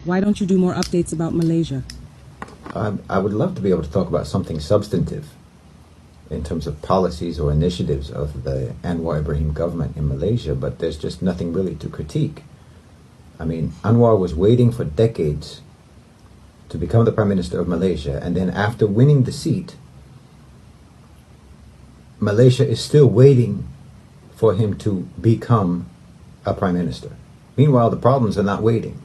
Why don't you do more updates about Malaysia? I would love to be able to talk about something substantive in terms of policies or initiatives of the Anwar Ibrahim government in Malaysia, but there's just nothing really to critique. I mean, Anwar was waiting for decades to become the Prime Minister of Malaysia, and then after winning the seat, Malaysia is still waiting for him to become a Prime Minister. Meanwhile, the problems are not waiting.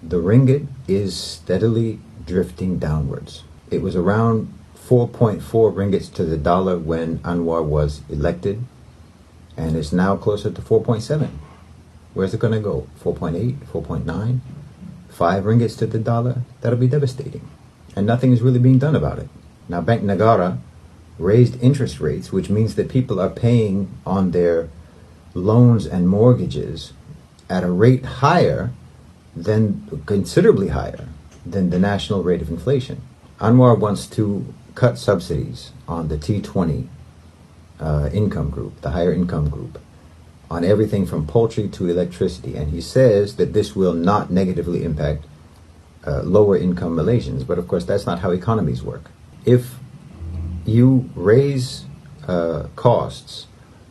The ringgit is steadily drifting downwards. It was around 4.4 ringgits to the dollar when Anwar was elected, and it's now closer to 4.7. Where's it going to go? 4.8, 4.9, 5 ringgits to the dollar? That'll be devastating. And nothing is really being done about it. Now, Bank Negara raised interest rates, which means that people are paying on their loans and mortgages at a rate considerably higher than the national rate of inflation. Anwar wants to cut subsidies on the T20 income group, the higher income group, on everything from poultry to electricity. And he says that this will not negatively impact lower income Malaysians. But of course, that's not how economies work. If you raise costs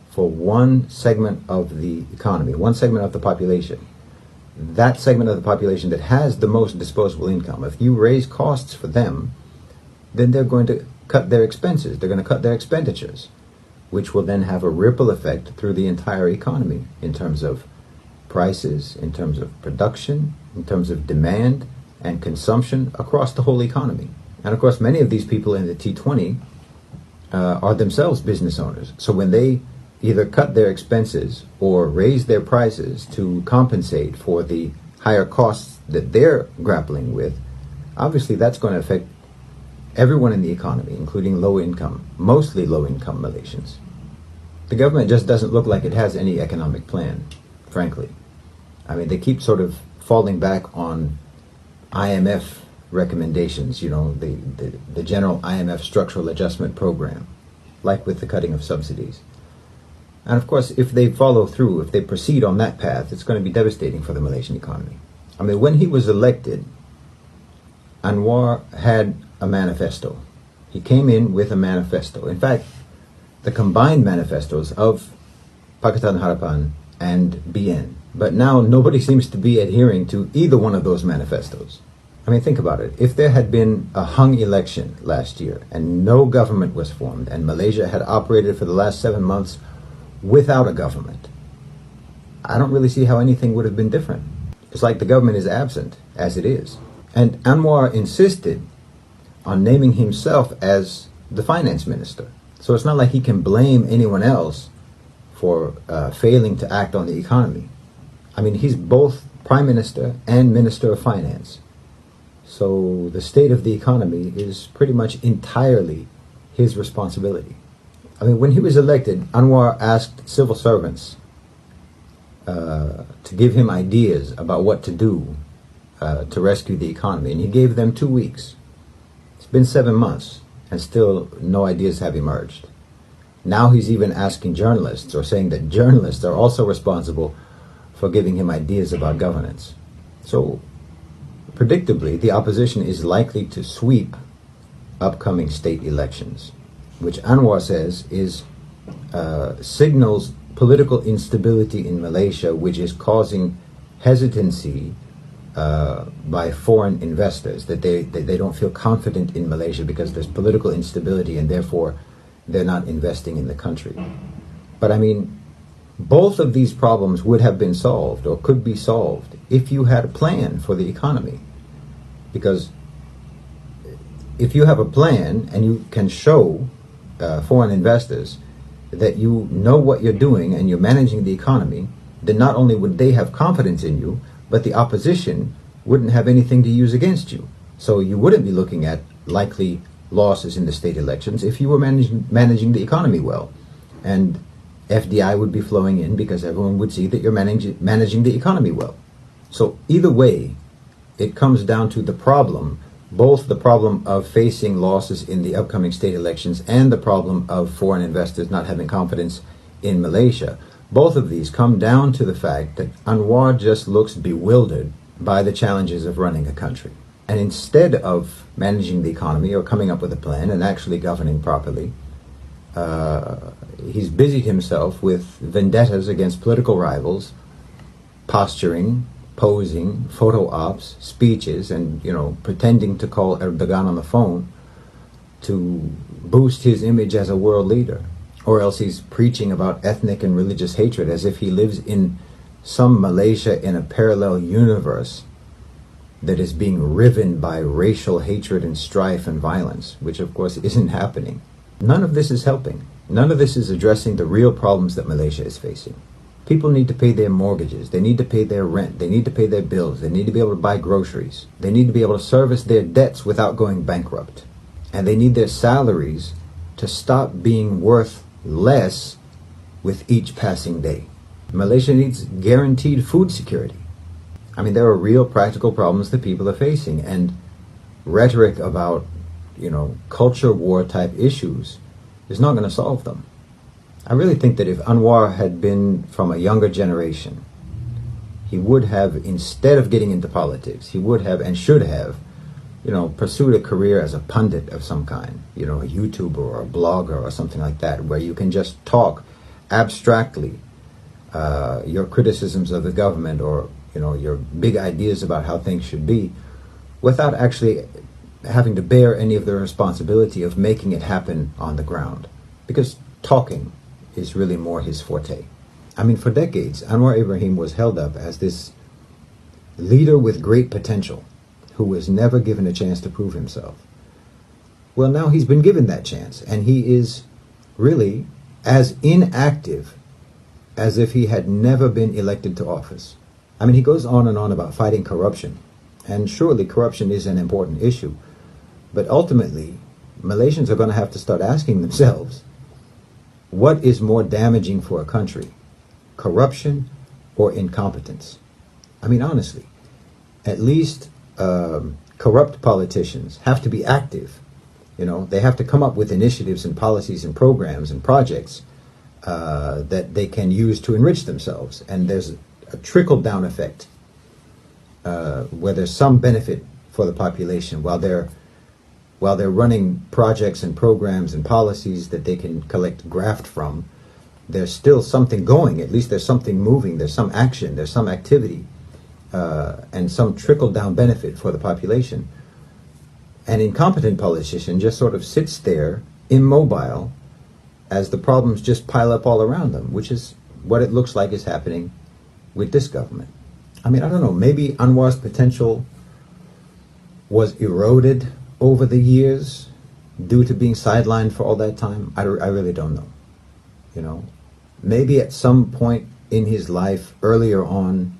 for one segment of the economy, one segment of the population, that segment of the population that has the most disposable income, if you raise costs for them, then they're going to cut their expenses, they're going to cut their expenditures, which will then have a ripple effect through the entire economy in terms of prices, in terms of production, in terms of demand and consumption across the whole economy. And of course, many of these people in the T20 are themselves business owners. So when they either cut their expenses or raise their prices to compensate for the higher costs that they're grappling with, obviously that's going to affect everyone in the economy, including mostly low-income Malaysians. The government just doesn't look like it has any economic plan, frankly. I mean, they keep sort of falling back on IMF recommendations, the general IMF structural adjustment program, like with the cutting of subsidies. And of course, if they follow through, if they proceed on that path, it's going to be devastating for the Malaysian economy. I mean, when he was elected, Anwar had a manifesto. He came in with a manifesto. In fact, the combined manifestos of Pakatan Harapan and BN. But now nobody seems to be adhering to either one of those manifestos. I mean, think about it. If there had been a hung election last year and no government was formed and Malaysia had operated for the last 7 months without a government, I don't really see how anything would have been different. It's like the government is absent, as it is. And Anwar insisted on naming himself as the finance minister. So it's not like he can blame anyone else for failing to act on the economy. I mean, he's both prime minister and minister of finance. So the state of the economy is pretty much entirely his responsibility. I mean, when he was elected, Anwar asked civil servants to give him ideas about what to do to rescue the economy, and he gave them 2 weeks. It's been 7 months, and still no ideas have emerged. Now he's even asking journalists, or saying that journalists are also responsible for giving him ideas about governance. So, predictably, the opposition is likely to sweep upcoming state elections, which Anwar says signals political instability in Malaysia, which is causing hesitancy by foreign investors, that they don't feel confident in Malaysia because there's political instability and therefore they're not investing in the country. But I mean, both of these problems would have been solved or could be solved if you had a plan for the economy. Because if you have a plan and you can show foreign investors that you know what you're doing and you're managing the economy, then not only would they have confidence in you, but the opposition wouldn't have anything to use against you. So you wouldn't be looking at likely losses in the state elections if you were managing the economy well. And FDI would be flowing in because everyone would see that you're managing the economy well. So either way, it comes down to the problem, both the problem of facing losses in the upcoming state elections and the problem of foreign investors not having confidence in Malaysia. Both of these come down to the fact that Anwar just looks bewildered by the challenges of running a country. And instead of managing the economy or coming up with a plan and actually governing properly, he's busied himself with vendettas against political rivals, posturing, posing, photo ops, speeches, and, pretending to call Erdogan on the phone to boost his image as a world leader. Or else he's preaching about ethnic and religious hatred as if he lives in some Malaysia in a parallel universe that is being riven by racial hatred and strife and violence, which of course isn't happening. None of this is helping. None of this is addressing the real problems that Malaysia is facing. People need to pay their mortgages. They need to pay their rent. They need to pay their bills. They need to be able to buy groceries. They need to be able to service their debts without going bankrupt. And they need their salaries to stop being worth less with each passing day. Malaysia needs guaranteed food security. I mean, there are real practical problems that people are facing, and rhetoric about, culture war type issues is not going to solve them. I really think that if Anwar had been from a younger generation, he would have, instead of getting into politics, he would have and should have, pursued a career as a pundit of some kind, a YouTuber or a blogger or something like that, where you can just talk abstractly your criticisms of the government or, your big ideas about how things should be, without actually having to bear any of the responsibility of making it happen on the ground. Because talking is really more his forte. I mean, for decades, Anwar Ibrahim was held up as this leader with great potential who was never given a chance to prove himself. Well, now he's been given that chance, and he is really as inactive as if he had never been elected to office. I mean, he goes on and on about fighting corruption, and surely corruption is an important issue, but ultimately, Malaysians are going to have to start asking themselves, what is more damaging for a country, corruption or incompetence? I mean, honestly, at least corrupt politicians have to be active. They have to come up with initiatives and policies and programs and projects that they can use to enrich themselves. And there's a trickle-down effect where there's some benefit for the population while they're running projects and programs and policies that they can collect graft from. There's still something going. At least there's something moving. There's some action. There's some activity. And some trickle-down benefit for the population. An incompetent politician just sort of sits there, immobile, as the problems just pile up all around them, which is what it looks like is happening with this government. I mean, I don't know, maybe Anwar's potential was eroded over the years due to being sidelined for all that time. I really don't know. Maybe at some point in his life, earlier on,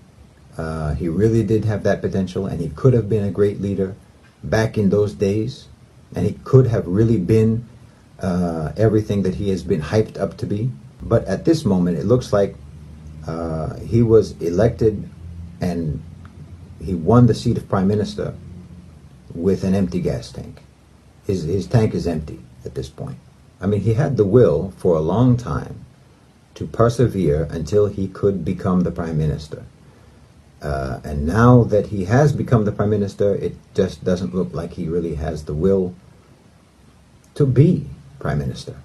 he really did have that potential, and he could have been a great leader back in those days, and he could have really been everything that he has been hyped up to be. But at this moment, it looks like he was elected and he won the seat of prime minister with an empty gas tank. His tank is empty at this point. I mean, he had the will for a long time to persevere until he could become the prime minister. And now that he has become the prime minister, it just doesn't look like he really has the will to be prime minister.